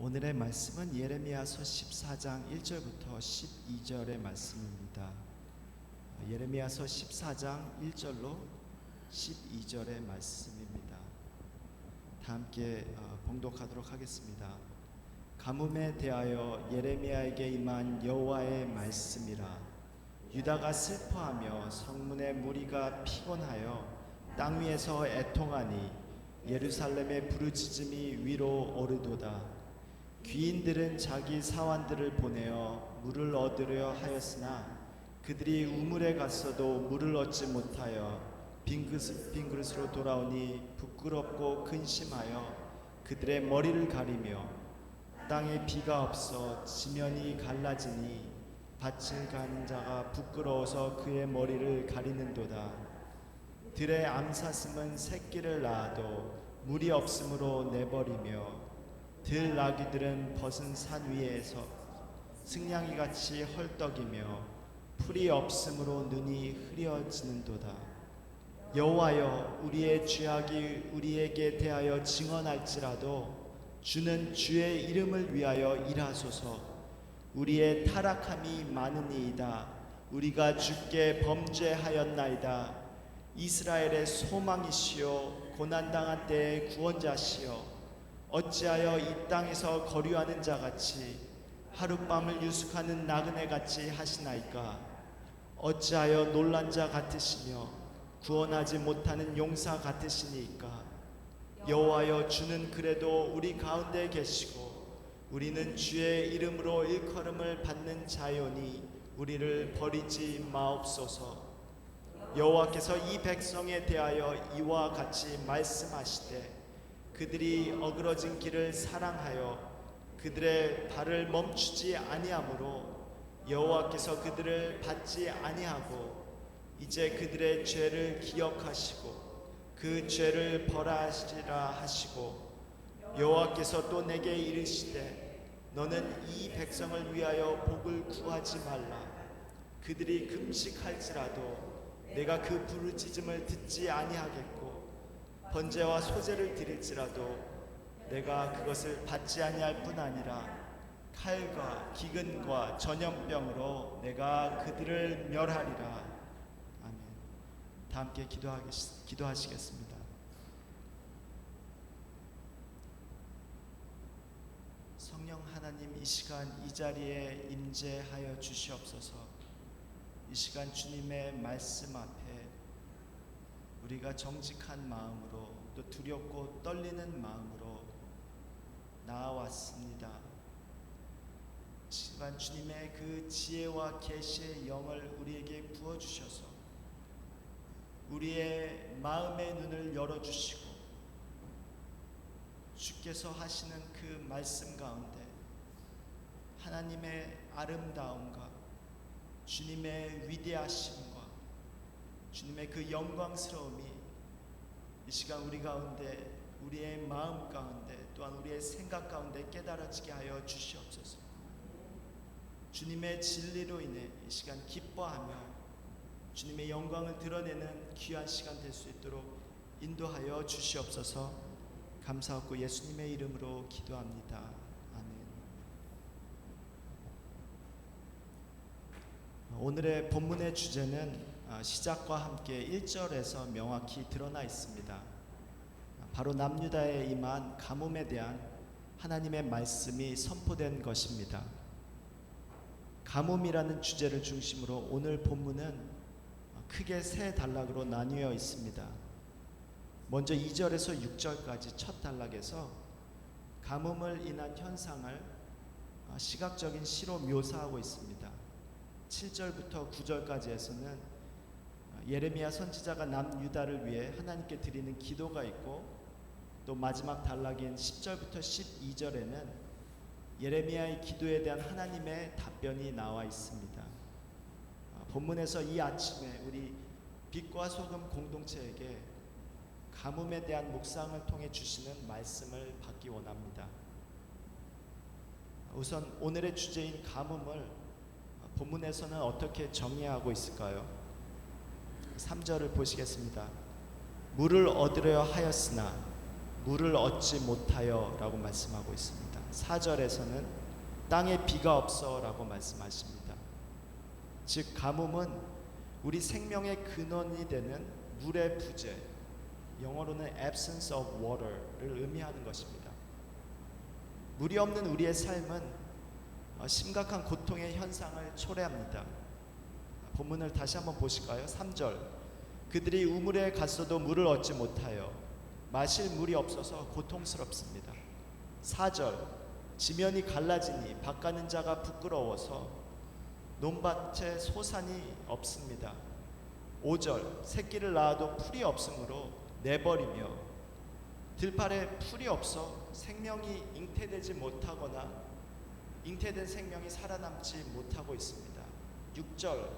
오늘의 말씀은 예레미야서 14장 1절부터 12절의 말씀입니다. 예레미야서 14장 1절로 12절의 말씀입니다. 다 함께 봉독하도록 하겠습니다. 가뭄에 대하여 예레미야에게 임한 여호와의 말씀이라. 유다가 슬퍼하며 성문의 무리가 피곤하여 땅 위에서 애통하니 예루살렘의 부르짖음이 위로 오르도다. 귀인들은 자기 사환들을 보내어 물을 얻으려 하였으나 그들이 우물에 갔어도 물을 얻지 못하여 빈 그릇으로 돌아오니 부끄럽고 근심하여 그들의 머리를 가리며 땅에 비가 없어 지면이 갈라지니 밭을 가는 자가 부끄러워서 그의 머리를 가리는도다. 들의 암사슴은 새끼를 낳아도 물이 없으므로 내버리며 들 나귀들은 벗은 산 위에서 승냥이같이 헐떡이며 풀이 없으므로 눈이 흐려지는도다. 여호와여, 우리의 죄악이 우리에게 대하여 증언할지라도 주는 주의 이름을 위하여 일하소서. 우리의 타락함이 많으니이다. 우리가 주께 범죄하였나이다. 이스라엘의 소망이시여 고난당한 때의 구원자시여, 어찌하여 이 땅에서 거류하는 자같이 하룻밤을 유숙하는 나그네같이 하시나이까. 어찌하여 놀란 자 같으시며 구원하지 못하는 용사 같으시니까. 여호와여, 주는 그래도 우리 가운데 계시고 우리는 주의 이름으로 일컬음을 받는 자요니 우리를 버리지 마옵소서. 여호와께서 이 백성에 대하여 이와 같이 말씀하시되 그들이 어그러진 길을 사랑하여 그들의 발을 멈추지 아니하므로 여호와께서 그들을 받지 아니하고 이제 그들의 죄를 기억하시고 그 죄를 벌하시리라 하시고, 여호와께서 또 내게 이르시되 너는 이 백성을 위하여 복을 구하지 말라. 그들이 금식할지라도 내가 그 부르짖음을 듣지 아니하겠고 번제와 소제를 드릴지라도 내가 그것을 받지 아니할 뿐 아니라 칼과 기근과 전염병으로 내가 그들을 멸하리라. 아멘. 다 함께 기도하시겠습니다. 성령 하나님, 이 시간 이 자리에 임재하여 주시옵소서. 이 시간 주님의 말씀 앞에 우리가 정직한 마음으로 또 두렵고 떨리는 마음으로 나아왔습니다. 이 시간 주님의 그 지혜와 계시의 영을 우리에게 부어주셔서 우리의 마음의 눈을 열어주시고 주께서 하시는 그 말씀 가운데 하나님의 아름다움과 주님의 위대하심과 주님의 그 영광스러움이 이 시간 우리 가운데, 우리의 마음 가운데, 또한 우리의 생각 가운데 깨달아지게 하여 주시옵소서. 주님의 진리로 인해 이 시간 기뻐하며 주님의 영광을 드러내는 귀한 시간 될 수 있도록 인도하여 주시옵소서. 감사하고 예수님의 이름으로 기도합니다. 아멘. 오늘의 본문의 주제는 시작과 함께 1절에서 명확히 드러나 있습니다. 바로 남유다에 임한 가뭄에 대한 하나님의 말씀이 선포된 것입니다. 가뭄이라는 주제를 중심으로 오늘 본문은 크게 세 단락으로 나뉘어 있습니다. 먼저 2절에서 6절까지 첫 단락에서 가뭄을 인한 현상을 시각적인 시로 묘사하고 있습니다. 7절부터 9절까지에서는 예레미야 선지자가 남유다를 위해 하나님께 드리는 기도가 있고, 또 마지막 단락인 10절부터 12절에는 예레미야의 기도에 대한 하나님의 답변이 나와 있습니다. 본문에서 이 아침에 우리 빛과 소금 공동체에게 가뭄에 대한 묵상을 통해 주시는 말씀을 받기 원합니다. 우선 오늘의 주제인 가뭄을 본문에서는 어떻게 정의하고 있을까요? 3절을 보시겠습니다. 물을 얻으려 하였으나 물을 얻지 못하여 라고 말씀하고 있습니다. 4절에서는 땅에 비가 없어라고 말씀하십니다. 즉 가뭄은 우리 생명의 근원이 되는 물의 부재, 영어로는 absence of water를 의미하는 것입니다. 물이 없는 우리의 삶은 심각한 고통의 현상을 초래합니다. 본문을 다시 한번 보실까요? 3절, 그들이 우물에 갔어도 물을 얻지 못하여 마실 물이 없어서 고통스럽습니다. 4절, 지면이 갈라지니 밭 가는 자가 부끄러워서 논밭에 소산이 없습니다. 5절, 새끼를 낳아도 풀이 없으므로 내버리며 들판에 풀이 없어 생명이 잉태되지 못하거나 잉태된 생명이 살아남지 못하고 있습니다. 6절,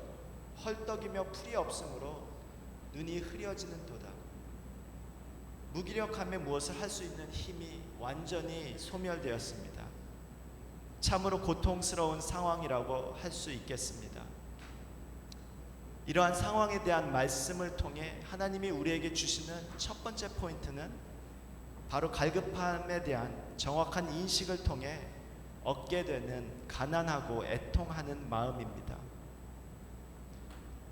헐떡이며 풀이 없으므로 눈이 흐려지는 도다. 무기력함에 무엇을 할 수 있는 힘이 완전히 소멸되었습니다. 참으로 고통스러운 상황이라고 할 수 있겠습니다. 이러한 상황에 대한 말씀을 통해 하나님이 우리에게 주시는 첫 번째 포인트는 바로 갈급함에 대한 정확한 인식을 통해 얻게 되는 가난하고 애통하는 마음입니다.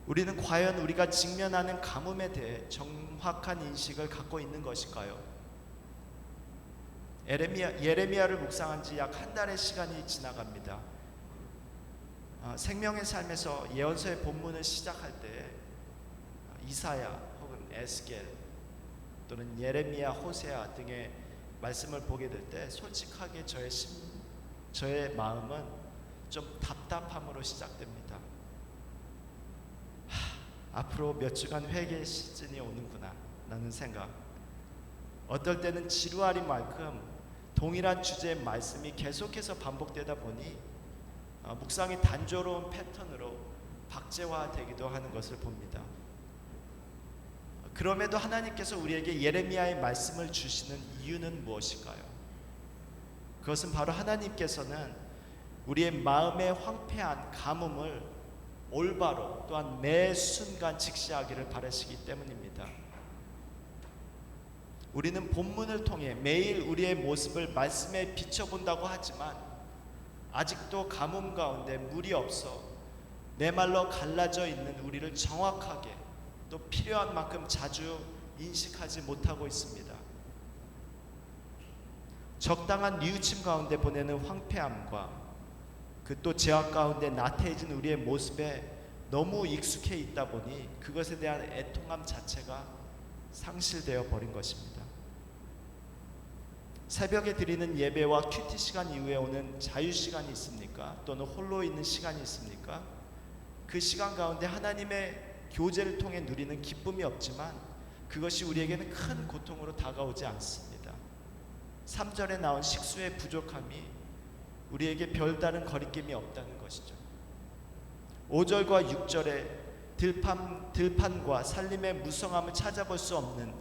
우리는 과연 우리가 직면하는 가뭄에 대해 정확한 인식을 갖고 있는 것일까요? 예레미야를 묵상한 지 약 한 달의 시간이 지나갑니다. 생명의 삶에서 예언서의 본문을 시작할 때 이사야 혹은 에스겔 또는 예레미야, 호세아 등의 말씀을 보게 될 때 솔직하게 저의 마음은 좀 답답함으로 시작됩니다. 앞으로 몇 주간 회개 시즌이 오는구나 라는 생각. 어떨 때는 지루하리 만큼 동일한 주제의 말씀이 계속해서 반복되다 보니 묵상이 단조로운 패턴으로 박제화되기도 하는 것을 봅니다. 그럼에도 하나님께서 우리에게 예레미야의 말씀을 주시는 이유는 무엇일까요? 그것은 바로 하나님께서는 우리의 마음의 황폐한 가뭄을 올바로 또한 매 순간 직시하기를 바라시기 때문입니다. 우리는 본문을 통해 매일 우리의 모습을 말씀에 비춰본다고 하지만 아직도 가뭄 가운데 물이 없어 메말라 갈라져 있는 우리를 정확하게 또 필요한 만큼 자주 인식하지 못하고 있습니다. 적당한 뉘우침 가운데 보내는 황폐함과 그 또 제약 가운데 나태해진 우리의 모습에 너무 익숙해 있다 보니 그것에 대한 애통함 자체가 상실되어 버린 것입니다. 새벽에 드리는 예배와 큐티 시간 이후에 오는 자유 시간이 있습니까? 또는 홀로 있는 시간이 있습니까? 그 시간 가운데 하나님의 교제를 통해 누리는 기쁨이 없지만 그것이 우리에게는 큰 고통으로 다가오지 않습니다. 3절에 나온 식수의 부족함이 우리에게 별다른 거리낌이 없다는 것이죠. 5절과 6절에 들판과 살림의 무성함을 찾아볼 수 없는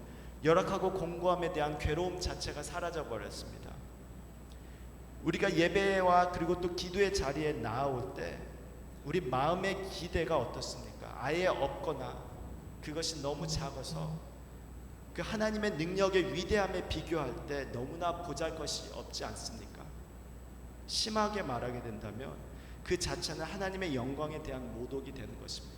열악하고 공고함에 대한 괴로움 자체가 사라져 버렸습니다. 우리가 예배와 그리고 또 기도의 자리에 나아올 때 우리 마음의 기대가 어떻습니까? 아예 없거나 그것이 너무 작아서 그 하나님의 능력의 위대함에 비교할 때 너무나 보잘것이 없지 않습니까? 심하게 말하게 된다면 그 자체는 하나님의 영광에 대한 모독이 되는 것입니다.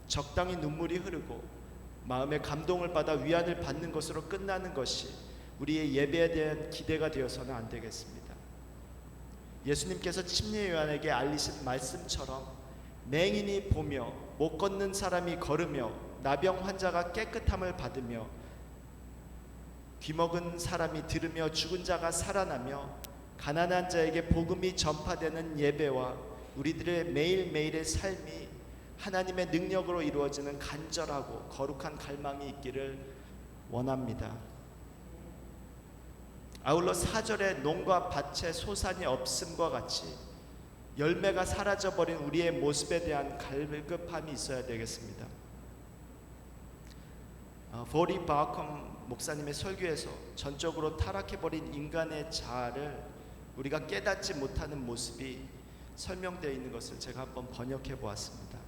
적당히 눈물이 흐르고 마음의 감동을 받아 위안을 받는 것으로 끝나는 것이 우리의 예배에 대한 기대가 되어서는 안 되겠습니다. 예수님께서 침례 요한에게 알리신 말씀처럼 맹인이 보며 못 걷는 사람이 걸으며 나병 환자가 깨끗함을 받으며 귀먹은 사람이 들으며 죽은 자가 살아나며 가난한 자에게 복음이 전파되는 예배와 우리들의 매일매일의 삶이 하나님의 능력으로 이루어지는 간절하고 거룩한 갈망이 있기를 원합니다. 아울러 4절에 논과 밭에 소산이 없음과 같이 열매가 사라져버린 우리의 모습에 대한 갈급함이 있어야 되겠습니다. 보리 바컴 목사님의 설교에서 전적으로 타락해버린 인간의 자아를 우리가 깨닫지 못하는 모습이 설명되어 있는 것을 제가 한번 번역해 보았습니다.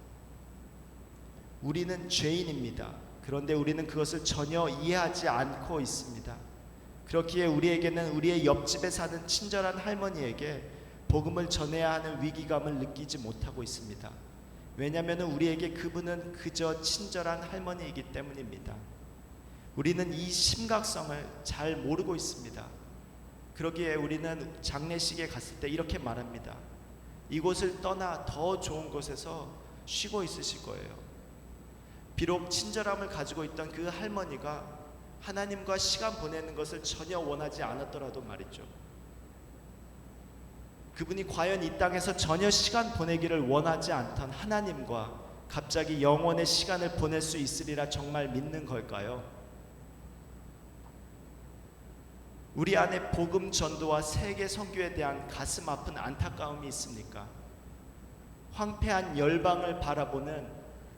우리는 죄인입니다. 그런데 우리는 그것을 전혀 이해하지 않고 있습니다. 그렇기에 우리에게는 우리의 옆집에 사는 친절한 할머니에게 복음을 전해야 하는 위기감을 느끼지 못하고 있습니다. 왜냐하면 우리에게 그분은 그저 친절한 할머니이기 때문입니다. 우리는 이 심각성을 잘 모르고 있습니다. 그러기에 우리는 장례식에 갔을 때 이렇게 말합니다. 이곳을 떠나 더 좋은 곳에서 쉬고 있으실 거예요. 비록 친절함을 가지고 있던 그 할머니가 하나님과 시간 보내는 것을 전혀 원하지 않았더라도 말이죠. 그분이 과연 이 땅에서 전혀 시간 보내기를 원하지 않던 하나님과 갑자기 영원의 시간을 보낼 수 있으리라 정말 믿는 걸까요? 우리 안에 복음 전도와 세계 선교에 대한 가슴 아픈 안타까움이 있습니까? 황폐한 열방을 바라보는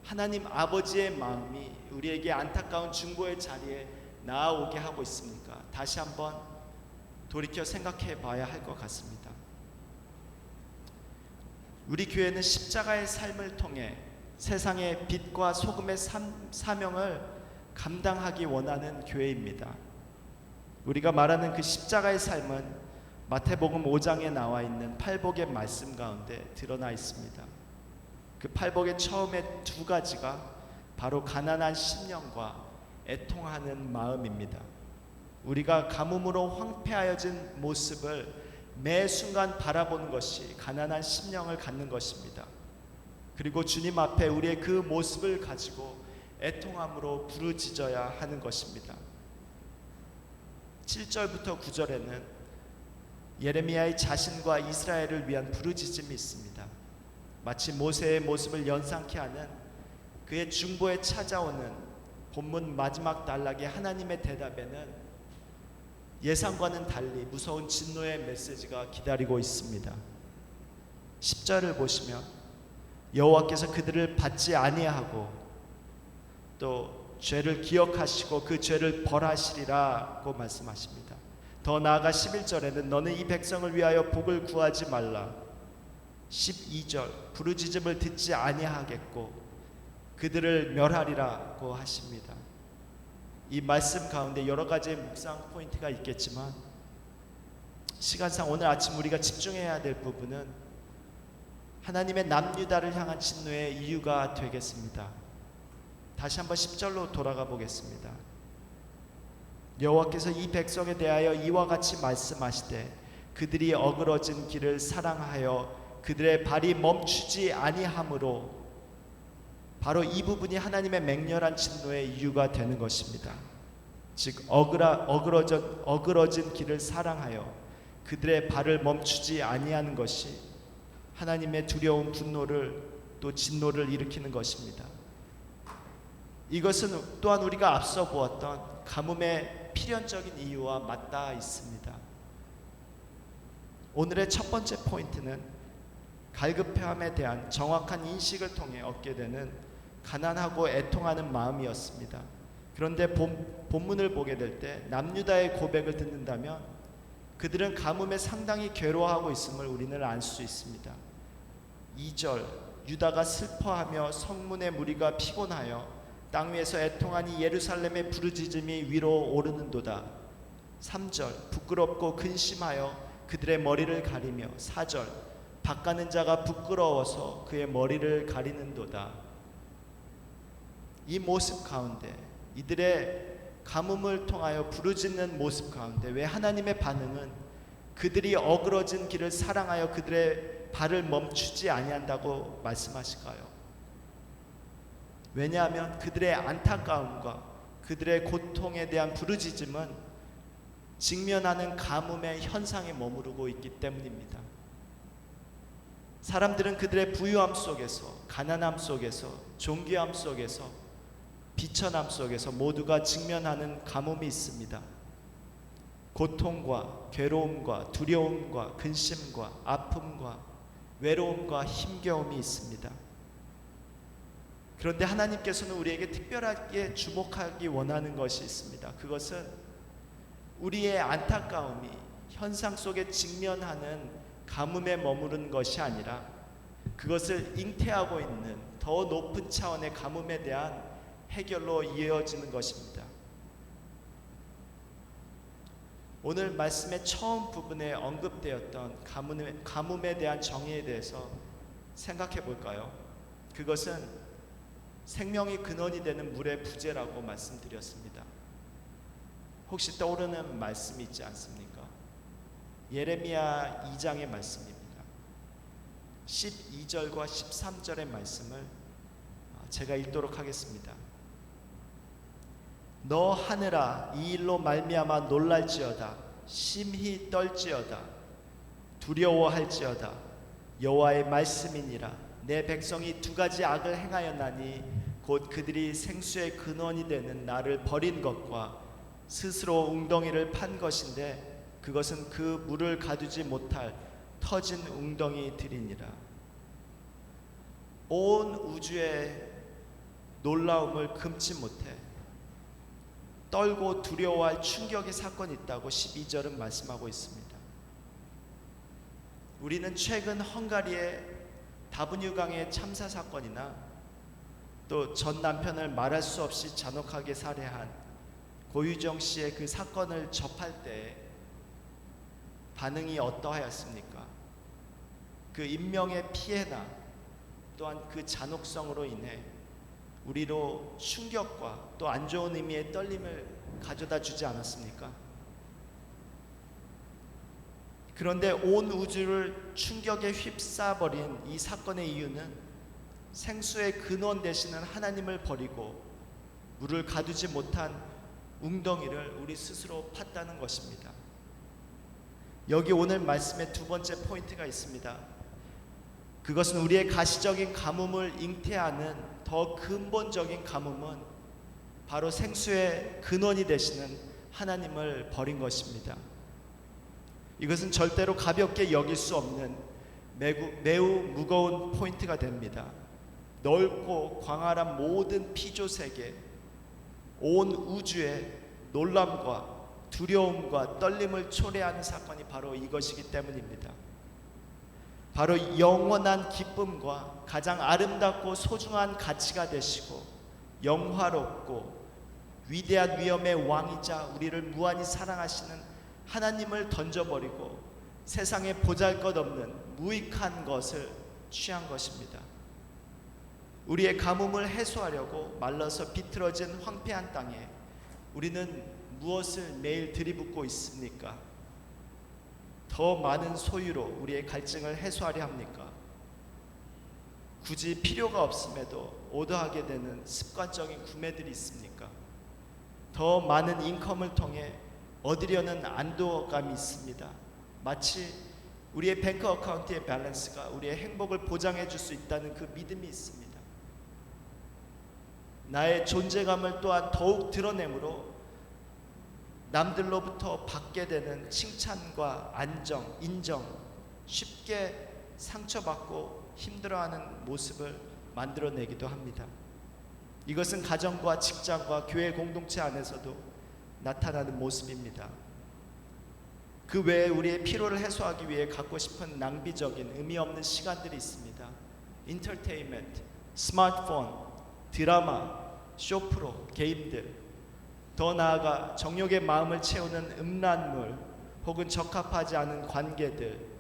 하나님 아버지의 마음이 우리에게 안타까운 중보의 자리에 나아오게 하고 있습니까? 다시 한번 돌이켜 생각해 봐야 할 것 같습니다. 우리 교회는 십자가의 삶을 통해 세상의 빛과 소금의 사명을 감당하기 원하는 교회입니다. 우리가 말하는 그 십자가의 삶은 마태복음 5장에 나와 있는 팔복의 말씀 가운데 드러나 있습니다. 그 팔복의 처음에 두 가지가 바로 가난한 심령과 애통하는 마음입니다. 우리가 가뭄으로 황폐하여진 모습을 매 순간 바라보는 것이 가난한 심령을 갖는 것입니다. 그리고 주님 앞에 우리의 그 모습을 가지고 애통함으로 부르짖어야 하는 것입니다. 7절부터 9절에는 예레미야의 자신과 이스라엘을 위한 부르짖음이 있습니다. 마치 모세의 모습을 연상케 하는 그의 중보에 찾아오는 본문 마지막 단락의 하나님의 대답에는 예상과는 달리 무서운 진노의 메시지가 기다리고 있습니다. 10절을 보시면 여호와께서 그들을 받지 아니하고 또 죄를 기억하시고 그 죄를 벌하시리라고 말씀하십니다. 더 나아가 11절에는 너는 이 백성을 위하여 복을 구하지 말라. 12절 부르짖음을 듣지 아니하겠고 그들을 멸하리라고 하십니다. 이 말씀 가운데 여러 가지의 묵상 포인트가 있겠지만 시간상 오늘 아침 우리가 집중해야 될 부분은 하나님의 남유다를 향한 진노의 이유가 되겠습니다. 다시 한번 10절로 돌아가 보겠습니다. 여호와께서 이 백성에 대하여 이와 같이 말씀하시되 그들이 어그러진 길을 사랑하여 그들의 발이 멈추지 아니하므로 바로 이 부분이 하나님의 맹렬한 진노의 이유가 되는 것입니다. 즉 어그러진 길을 사랑하여 그들의 발을 멈추지 아니하는 것이 하나님의 두려운 분노를 또 진노를 일으키는 것입니다. 이것은 또한 우리가 앞서 보았던 가뭄의 필연적인 이유와 맞닿아 있습니다. 오늘의 첫 번째 포인트는 갈급함에 대한 정확한 인식을 통해 얻게 되는 가난하고 애통하는 마음이었습니다. 그런데 본문을 보게 될 때 남유다의 고백을 듣는다면 그들은 가뭄에 상당히 괴로워하고 있음을 우리는 알 수 있습니다. 2절 유다가 슬퍼하며 성문의 무리가 피곤하여 땅 위에서 애통하니 예루살렘의 부르짖음이 위로 오르는도다. 3절 부끄럽고 근심하여 그들의 머리를 가리며 4절 밭가는 자가 부끄러워서 그의 머리를 가리는도다. 이 모습 가운데 이들의 가뭄을 통하여 부르짖는 모습 가운데 왜 하나님의 반응은 그들이 어그러진 길을 사랑하여 그들의 발을 멈추지 아니한다고 말씀하실까요? 왜냐하면 그들의 안타까움과 그들의 고통에 대한 부르짖음은 직면하는 가뭄의 현상에 머무르고 있기 때문입니다. 사람들은 그들의 부유함 속에서, 가난함 속에서, 존귀함 속에서, 비천함 속에서 모두가 직면하는 가뭄이 있습니다. 고통과 괴로움과 두려움과 근심과 아픔과 외로움과 힘겨움이 있습니다. 그런데 하나님께서는 우리에게 특별하게 주목하기 원하는 것이 있습니다. 그것은 우리의 안타까움이 현상 속에 직면하는 가뭄에 머무른 것이 아니라 그것을 잉태하고 있는 더 높은 차원의 가뭄에 대한 해결로 이어지는 것입니다. 오늘 말씀의 처음 부분에 언급되었던 가뭄에 대한 정의에 대해서 생각해 볼까요? 그것은 생명의 근원이 되는 물의 부재라고 말씀드렸습니다. 혹시 떠오르는 말씀이 있지 않습니까? 예레미야 2장의 말씀입니다. 12절과 13절의 말씀을 제가 읽도록 하겠습니다. 너 하늘아, 이 일로 말미암아 놀랄지어다. 심히 떨지어다. 두려워할지어다. 여호와의 말씀이니라. 내 백성이 두 가지 악을 행하였나니 곧 그들이 생수의 근원이 되는 나를 버린 것과 스스로 웅덩이를 판 것인데 그것은 그 물을 가두지 못할 터진 웅덩이들이니라. 온 우주의 놀라움을 금치 못해 떨고 두려워할 충격의 사건이 있다고 12절은 말씀하고 있습니다. 우리는 최근 헝가리의 다부뉴강의 참사 사건이나 또 전 남편을 말할 수 없이 잔혹하게 살해한 고유정 씨의 그 사건을 접할 때 반응이 어떠하였습니까? 그 인명의 피해나 또한 그 잔혹성으로 인해 우리로 충격과 또 안 좋은 의미의 떨림을 가져다 주지 않았습니까? 그런데 온 우주를 충격에 휩싸버린 이 사건의 이유는 생수의 근원 되시는 하나님을 버리고 물을 가두지 못한 웅덩이를 우리 스스로 팠다는 것입니다. 여기 오늘 말씀의 두 번째 포인트가 있습니다. 그것은 우리의 가시적인 가뭄을 잉태하는 더 근본적인 가뭄은 바로 생수의 근원이 되시는 하나님을 버린 것입니다. 이것은 절대로 가볍게 여길 수 없는 매우 무거운 포인트가 됩니다. 넓고 광활한 모든 피조 세계, 온 우주의 놀람과 두려움과 떨림을 초래하는 사건이 바로 이것이기 때문입니다. 바로 영원한 기쁨과 가장 아름답고 소중한 가치가 되시고 영화롭고 위대한 위엄의 왕이자 우리를 무한히 사랑하시는 하나님을 던져버리고 세상에 보잘것없는 무익한 것을 취한 것입니다. 우리의 가뭄을 해소하려고 말라서 비틀어진 황폐한 땅에 우리는 무엇을 매일 들이붓고 있습니까? 더 많은 소유로 우리의 갈증을 해소하려 합니까? 굳이 필요가 없음에도 오더하게 되는 습관적인 구매들이 있습니까? 더 많은 인컴을 통해 얻으려는 안도감이 있습니다. 마치 우리의 뱅크 어카운트의 밸런스가 우리의 행복을 보장해 줄 수 있다는 그 믿음이 있습니다. 나의 존재감을 또한 더욱 드러내므로 남들로부터 받게 되는 칭찬과 안정, 인정, 쉽게 상처받고 힘들어하는 모습을 만들어내기도 합니다. 이것은 가정과 직장과 교회 공동체 안에서도 나타나는 모습입니다. 그 외에 우리의 피로를 해소하기 위해 갖고 싶은 낭비적인 의미 없는 시간들이 있습니다. 인터테인먼트, 스마트폰, 드라마, 쇼프로, 게임들, 더 나아가 정욕의 마음을 채우는 음란물 혹은 적합하지 않은 관계들,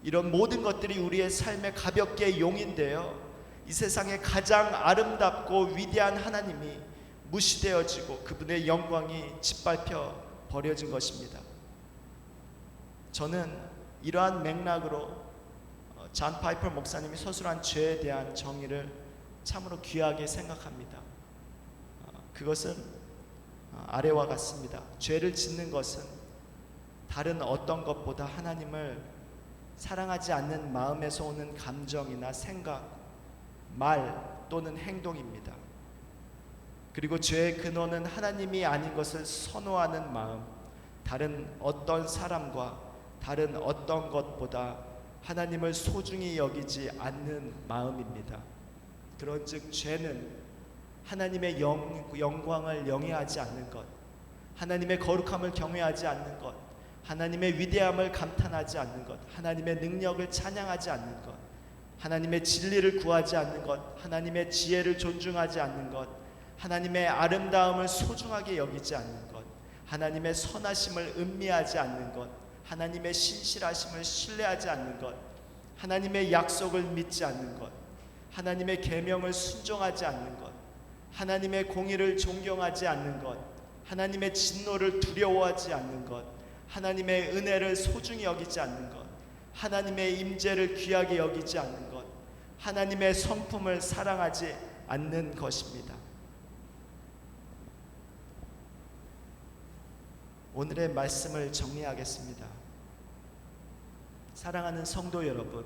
이런 모든 것들이 우리의 삶에 가볍게 용인되어 이 세상에 가장 아름답고 위대한 하나님이 무시되어지고 그분의 영광이 짓밟혀 버려진 것입니다. 저는 이러한 맥락으로 존 파이퍼 목사님이 서술한 죄에 대한 정의를 참으로 귀하게 생각합니다. 그것은 아래와 같습니다. 죄를 짓는 것은 다른 어떤 것보다 하나님을 사랑하지 않는 마음에서 오는 감정이나 생각, 말 또는 행동입니다. 그리고 죄의 근원은 하나님이 아닌 것을 선호하는 마음, 다른 어떤 사람과 다른 어떤 것보다 하나님을 소중히 여기지 않는 마음입니다. 그런즉 죄는 하나님의 영광을 영예하지 않는 것, 하나님의 거룩함을 경외하지 않는 것, 하나님의 위대함을 감탄하지 않는 것, 하나님의 능력을 찬양하지 않는 것, 하나님의 진리를 구하지 않는 것, 하나님의 지혜를 존중하지 않는 것, 하나님의 아름다움을 소중하게 여기지 않는 것, 하나님의 선하심을 음미하지 않는 것, 하나님의 신실하심을 신뢰하지 않는 것, 하나님의 약속을 믿지 않는 것, 하나님의 계명을 순종하지 않는 것, 하나님의 공의를 존경하지 않는 것, 하나님의 진노를 두려워하지 않는 것, 하나님의 은혜를 소중히 여기지 않는 것, 하나님의 임재를 귀하게 여기지 않는 것, 하나님의 성품을 사랑하지 않는 것입니다. 오늘의 말씀을 정리하겠습니다. 사랑하는 성도 여러분,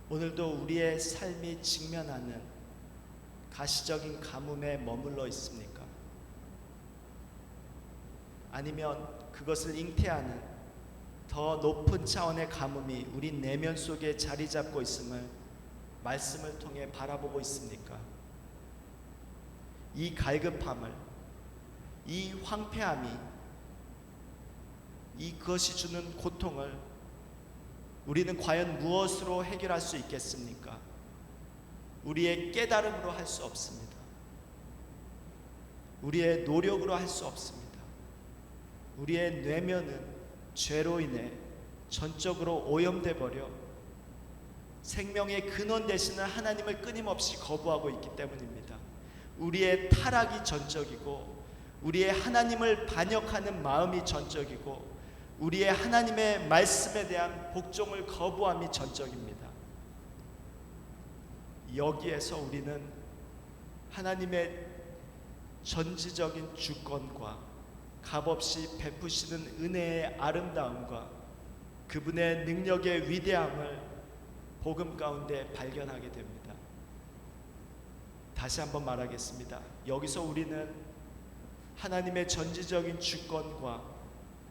오늘도 우리의 삶이 직면하는 가시적인 가뭄에 머물러 있습니까? 아니면 그것을 잉태하는 더 높은 차원의 가뭄이 우리 내면 속에 자리 잡고 있음을 말씀을 통해 바라보고 있습니까? 이 갈급함을, 이 황폐함이, 그것이 주는 고통을 우리는 과연 무엇으로 해결할 수 있겠습니까? 우리의 깨달음으로 할 수 없습니다. 우리의 노력으로 할 수 없습니다. 우리의 뇌면은 죄로 인해 전적으로 오염돼 버려 생명의 근원 되시는 하나님을 끊임없이 거부하고 있기 때문입니다. 우리의 타락이 전적이고, 우리의 하나님을 반역하는 마음이 전적이고, 우리의 하나님의 말씀에 대한 복종을 거부함이 전적입니다. 여기에서 우리는 하나님의 전지적인 주권과 값없이 베푸시는 은혜의 아름다움과 그분의 능력의 위대함을 복음 가운데 발견하게 됩니다. 다시 한번 말하겠습니다. 여기서 우리는 하나님의 전지적인 주권과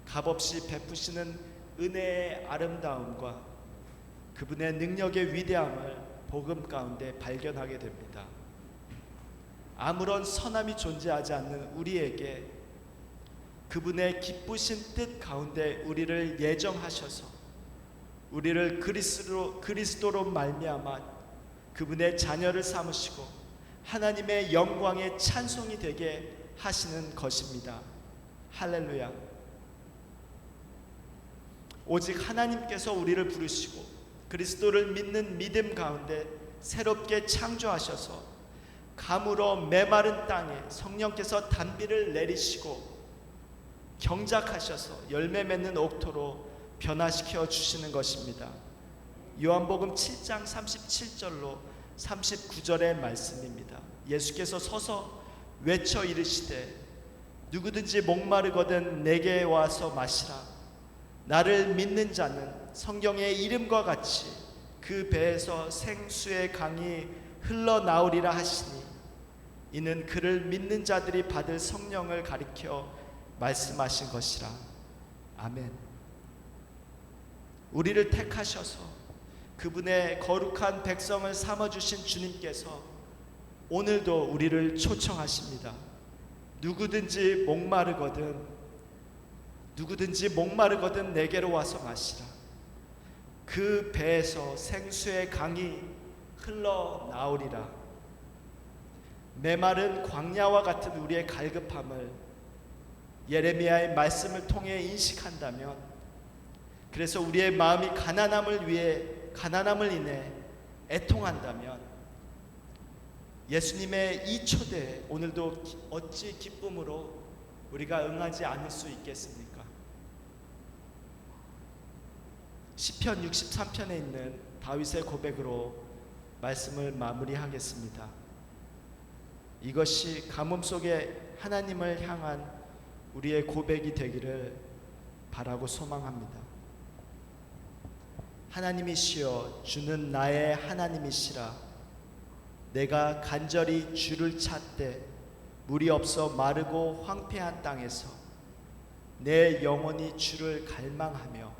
값없이 베푸시는 은혜의 아름다움과 그분의 능력의 위대함을 복음 가운데 발견하게 됩니다. 아무런 선함이 존재하지 않는 우리에게 그분의 기쁘신 뜻 가운데 우리를 예정하셔서 우리를 그리스도로 말미암아 그분의 자녀를 삼으시고 하나님의 영광의 찬송이 되게 하시는 것입니다. 할렐루야. 오직 하나님께서 우리를 부르시고 그리스도를 믿는 믿음 가운데 새롭게 창조하셔서 가물어 메마른 땅에 성령께서 단비를 내리시고 경작하셔서 열매 맺는 옥토로 변화시켜 주시는 것입니다. 요한복음 7장 37절로 39절의 말씀입니다. 예수께서 서서 외쳐 이르시되 누구든지 목마르거든 내게 와서 마시라. 나를 믿는 자는 성경의 이름과 같이 그 배에서 생수의 강이 흘러나오리라 하시니 이는 그를 믿는 자들이 받을 성령을 가리켜 말씀하신 것이라. 아멘. 우리를 택하셔서 그분의 거룩한 백성을 삼아주신 주님께서 오늘도 우리를 초청하십니다. 누구든지 목마르거든 내게로 와서 마시라. 그 배에서 생수의 강이 흘러나오리라. 메마른 광야와 같은 우리의 갈급함을 예레미야의 말씀을 통해 인식한다면, 그래서 우리의 마음이 가난함을 인해 애통한다면 예수님의 이 초대에 오늘도 어찌 기쁨으로 우리가 응하지 않을 수 있겠습니까? 시편 63편에 있는 다윗의 고백으로 말씀을 마무리하겠습니다. 이것이 가뭄 속에 하나님을 향한 우리의 고백이 되기를 바라고 소망합니다. 하나님이시여 주는 나의 하나님이시라. 내가 간절히 주를 찾되 물이 없어 마르고 황폐한 땅에서 내 영혼이 주를 갈망하며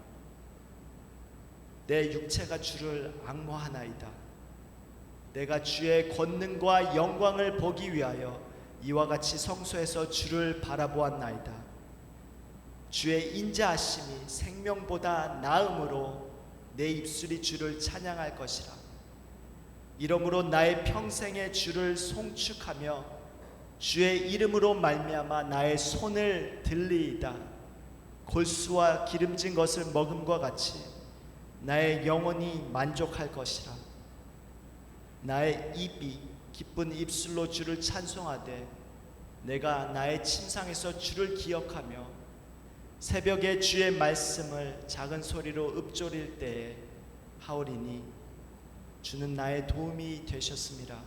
내 육체가 주를 앙모하나이다. 내가 주의 권능과 영광을 보기 위하여 이와 같이 성소에서 주를 바라보았나이다. 주의 인자하심이 생명보다 나음으로 내 입술이 주를 찬양할 것이라. 이러므로 나의 평생에 주를 송축하며 주의 이름으로 말미암아 나의 손을 들리이다. 골수와 기름진 것을 먹음과 같이 나의 영혼이 만족할 것이라. 나의 입이 기쁜 입술로 주를 찬송하되 내가 나의 침상에서 주를 기억하며 새벽에 주의 말씀을 작은 소리로 읊조릴 때에 하오리니 주는 나의 도움이 되셨습니다.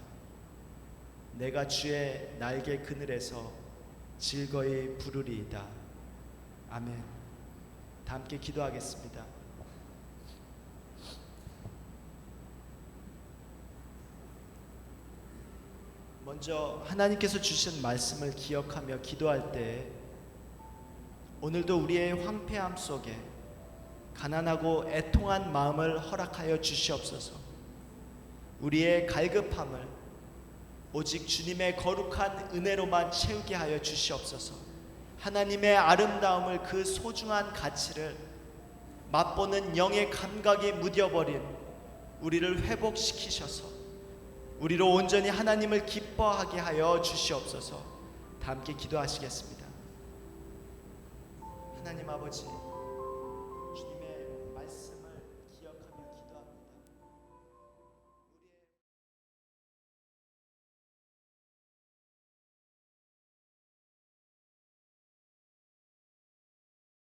내가 주의 날개 그늘에서 즐거이 부르리이다. 아멘. 다 함께 기도하겠습니다. 먼저 하나님께서 주신 말씀을 기억하며 기도할 때 오늘도 우리의 황폐함 속에 가난하고 애통한 마음을 허락하여 주시옵소서. 우리의 갈급함을 오직 주님의 거룩한 은혜로만 채우게 하여 주시옵소서. 하나님의 아름다움을, 그 소중한 가치를 맛보는 영의 감각이 무뎌버린 우리를 회복시키셔서 우리로 온전히 하나님을 기뻐하게 하여 주시옵소서. 다 함께 기도하시겠습니다. 하나님 아버지,